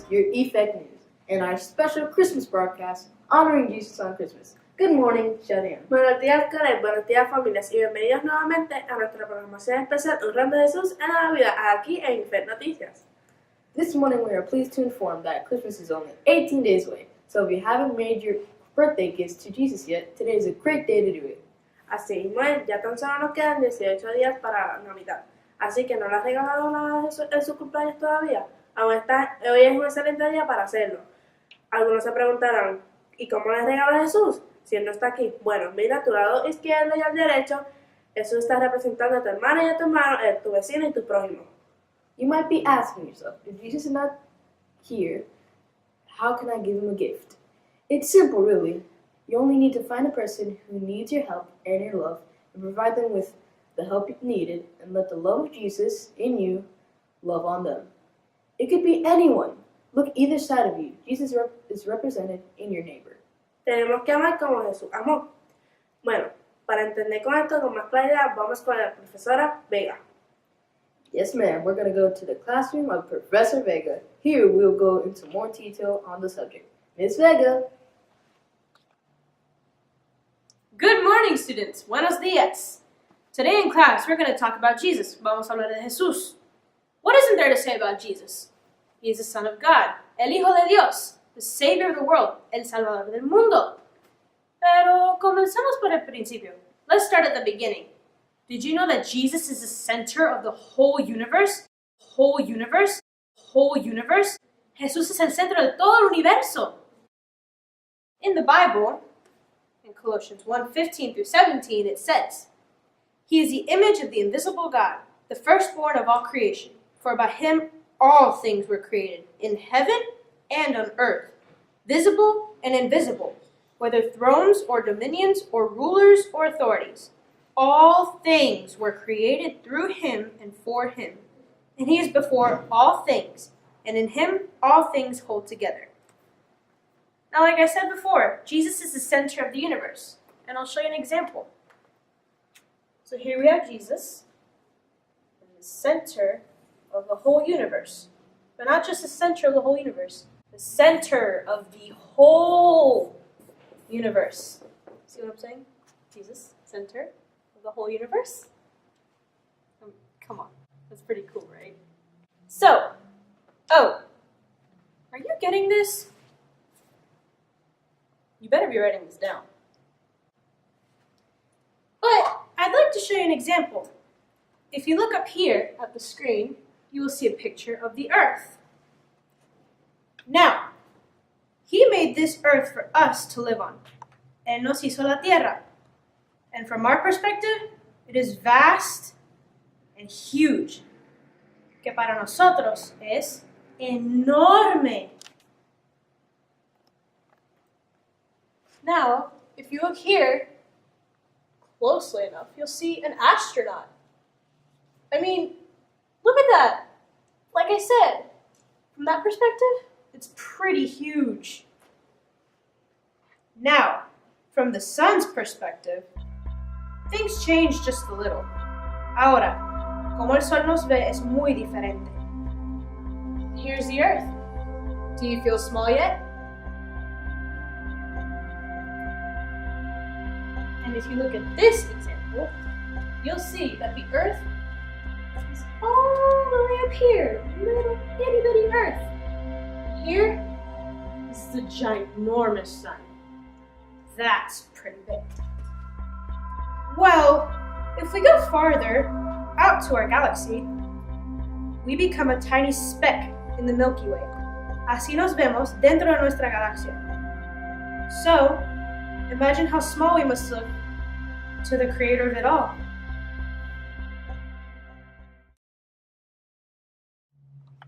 is your Ifec News and our special Christmas broadcast honoring Jesus on Christmas. Good morning, Shadian. Buenos días, Karen. Buenos días, familias. Y bienvenidos nuevamente a nuestra programación especial Honrando a Jesús en la Navidad, aquí en Ifec Noticias. This morning we are pleased to inform that Christmas is only 18 days away. So if you haven't made your birthday gifts to Jesus yet, today is a great day to do it. Así mismo, ya tan solo nos quedan 18 días para Navidad. Así que no le has regalado nada en su cumpleaños todavía. Hoy es un excelente día para hacerlo. Algunos se preguntarán, ¿y cómo le regalo a Jesús si él no está aquí? Bueno, mira a tu lado izquierdo y al derecho, Jesús está representando a tu hermana y a tu hermano, a tu vecino y tu prójimo. You might be asking yourself, if Jesus is not here, how can I give him a gift? It's simple, really. You only need to find a person who needs your help and your love and provide them with the help needed and let the love of Jesus in you love on them. It could be anyone. Look either side of you. Jesus is represented in your neighbor. Tenemos que amar como Jesús amó. Bueno, para entender con esto con más claridad, vamos con la profesora Vega. Yes, ma'am. We're going to go to the classroom of Professor Vega. Here we'll go into more detail on the subject. Ms. Vega. Good morning, students. Buenos días. Today in class, we're going to talk about Jesus. Vamos a hablar de Jesús. What isn't there to say about Jesus? He is the Son of God, el Hijo de Dios, the Savior of the world, el Salvador del mundo. Pero comencemos por el principio. Let's start at the beginning. Did you know that Jesus is the center of the whole universe? Whole universe? Whole universe? Jesús es el centro de todo el universo. In the Bible, in Colossians 1:15 through 17, it says, He is the image of the invisible God, the firstborn of all creation. For by him all things were created, in heaven and on earth, visible and invisible, whether thrones or dominions or rulers or authorities. All things were created through him and for him. And he is before all things, and in him all things hold together. Now, like I said before, Jesus is the center of the universe. And I'll show you an example. So here we have Jesus, in the center of the whole universe. But not just the center of the whole universe, the center of the whole universe. See what I'm saying? Jesus, center of the whole universe. Come on, that's pretty cool, right? So, are you getting this? You better be writing this down. But I'd like to show you an example. If you look up here at the screen, you will see a picture of the earth. Now, he made this earth for us to live on. Él nos hizo la tierra. And from our perspective, it is vast and huge. Que para nosotros es enorme. Now, if you look here closely enough, you'll see an astronaut. I mean, look at that. Like I said, from that perspective, it's pretty huge. Now, from the sun's perspective, things change just a little. Ahora, como el sol nos ve es muy diferente. Here's the earth. Do you feel small yet? And if you look at this example, you'll see that the earth is all the way up here, little itty bitty earth. And here is the ginormous sun. That's pretty big. Well, if we go farther out to our galaxy, we become a tiny speck in the Milky Way. Así nos vemos dentro de nuestra galaxia. So, imagine how small we must look to the creator of it all.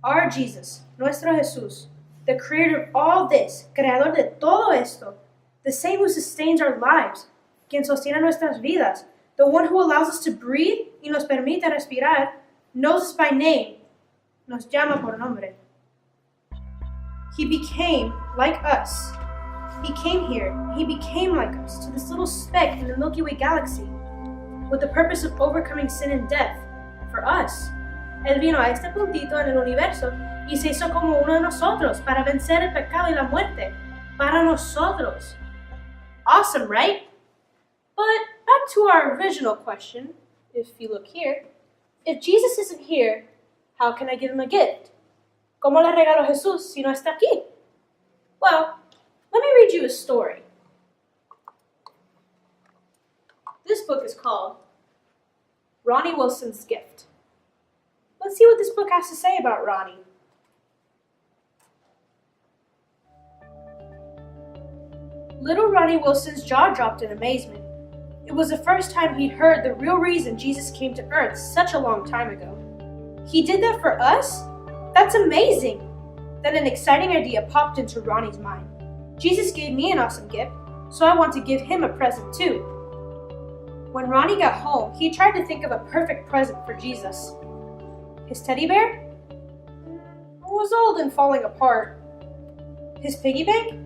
Our Jesus, nuestro Jesús, the creator of all this, creador de todo esto, the same who sustains our lives, quien sostiene nuestras vidas, the one who allows us to breathe y nos permite respirar, knows us by name, nos llama por nombre. He became like us. He came here, he became like us, to this little speck in the Milky Way galaxy, with the purpose of overcoming sin and death for us. Él vino a este puntito en el universo y se hizo como uno de nosotros para vencer el pecado y la muerte. Para nosotros. Awesome, right? But back to our original question, if you look here. If Jesus isn't here, how can I give him a gift? ¿Cómo le regalo a Jesús si no está aquí? Well, let me read you a story. This book is called Ronnie Wilson's Gift. Let's see what this book has to say about Ronnie. Little Ronnie Wilson's jaw dropped in amazement. It was the first time he'd heard the real reason Jesus came to earth such a long time ago. He did that for us? That's amazing! Then an exciting idea popped into Ronnie's mind. Jesus gave me an awesome gift, so I want to give him a present too. When Ronnie got home, he tried to think of a perfect present for Jesus. His teddy bear? Was old and falling apart. His piggy bank?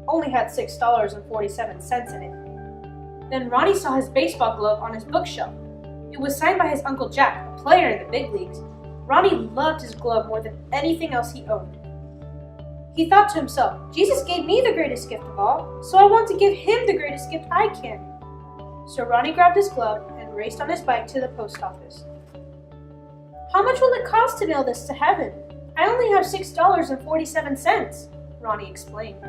Only had $6.47 in it. Then Ronnie saw his baseball glove on his bookshelf. It was signed by his Uncle Jack, a player in the big leagues. Ronnie loved his glove more than anything else he owned. He thought to himself, Jesus gave me the greatest gift of all, so I want to give him the greatest gift I can. So Ronnie grabbed his glove and raced on his bike to the post office. How much will it cost to nail this to heaven? I only have $6.47, Ronnie explained.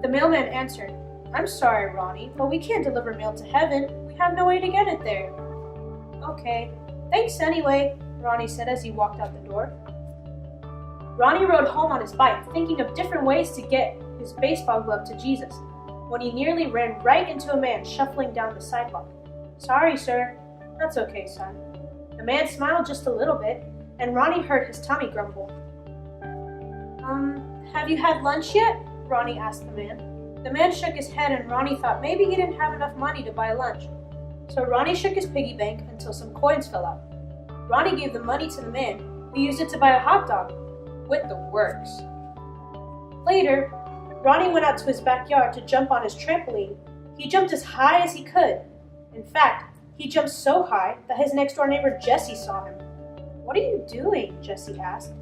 The mailman answered, I'm sorry, Ronnie, but we can't deliver mail to heaven. We have no way to get it there. Okay, thanks anyway, Ronnie said as he walked out the door. Ronnie rode home on his bike, thinking of different ways to get his baseball glove to Jesus, when he nearly ran right into a man shuffling down the sidewalk. Sorry, sir. That's okay, son. The man smiled just a little bit, and Ronnie heard his tummy grumble. Have you had lunch yet? Ronnie asked the man. The man shook his head, and Ronnie thought maybe he didn't have enough money to buy lunch. So Ronnie shook his piggy bank until some coins fell out. Ronnie gave the money to the man, who used it to buy a hot dog, with the works. Later, Ronnie went out to his backyard to jump on his trampoline. He jumped as high as he could. In fact, he jumped so high that his next-door neighbor Jessie saw him. What are you doing? Jessie asked.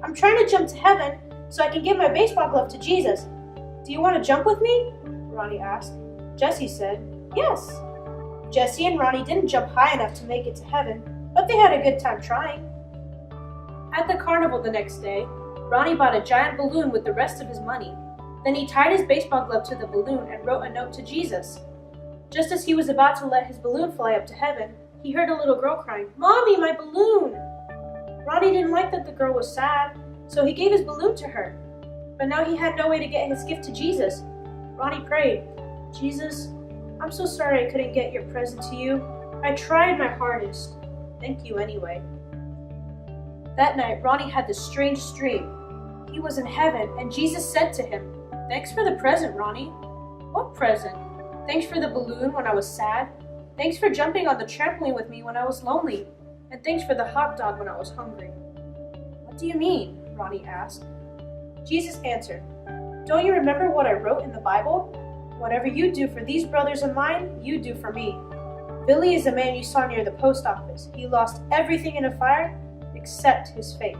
I'm trying to jump to heaven so I can give my baseball glove to Jesus. Do you want to jump with me? Ronnie asked. Jessie said, yes. Jessie and Ronnie didn't jump high enough to make it to heaven, but they had a good time trying. At the carnival the next day, Ronnie bought a giant balloon with the rest of his money. Then he tied his baseball glove to the balloon and wrote a note to Jesus. Just as he was about to let his balloon fly up to heaven, he heard a little girl crying, Mommy, my balloon! Ronnie didn't like that the girl was sad, so he gave his balloon to her. But now he had no way to get his gift to Jesus. Ronnie prayed, Jesus, I'm so sorry I couldn't get your present to you. I tried my hardest. Thank you anyway. That night, Ronnie had this strange dream. He was in heaven, and Jesus said to him, Thanks for the present, Ronnie. What present? Thanks for the balloon when I was sad. Thanks for jumping on the trampoline with me when I was lonely. And thanks for the hot dog when I was hungry. What do you mean? Ronnie asked. Jesus answered, Don't you remember what I wrote in the Bible? Whatever you do for these brothers of mine, you do for me. Billy is the man you saw near the post office. He lost everything in a fire except his faith.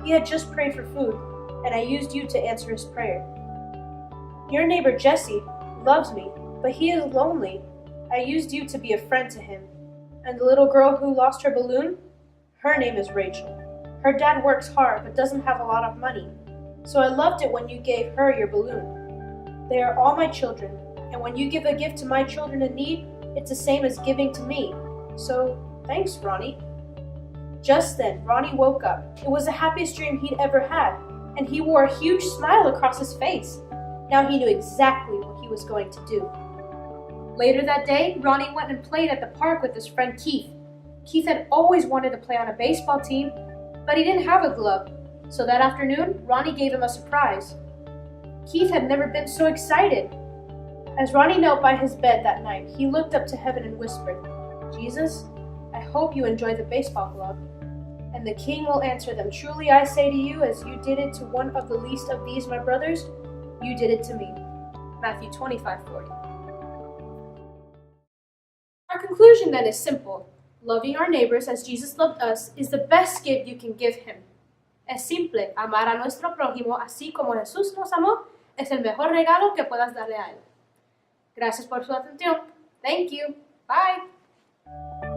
He had just prayed for food, and I used you to answer his prayer. Your neighbor Jesse loves me, but he is lonely. I used you to be a friend to him. And the little girl who lost her balloon? Her name is Rachel. Her dad works hard but doesn't have a lot of money. So I loved it when you gave her your balloon. They are all my children, and when you give a gift to my children in need, it's the same as giving to me. So, thanks, Ronnie. Just then, Ronnie woke up. It was the happiest dream he'd ever had, and he wore a huge smile across his face. Now he knew exactly what he was going to do. Later that day, Ronnie went and played at the park with his friend Keith. Keith had always wanted to play on a baseball team, but he didn't have a glove. So that afternoon, Ronnie gave him a surprise. Keith had never been so excited. As Ronnie knelt by his bed that night, he looked up to heaven and whispered, Jesus, I hope you enjoy the baseball glove. And the king will answer them, Truly I say to you, as you did it to one of the least of these my brothers, you did it to me. Matthew 25:40. Our conclusion then is simple. Loving our neighbors as Jesus loved us is the best gift you can give him. Es simple, amar a nuestro prójimo así como Jesús nos amó es el mejor regalo que puedas darle a él. Gracias por su atención. Thank you. Bye.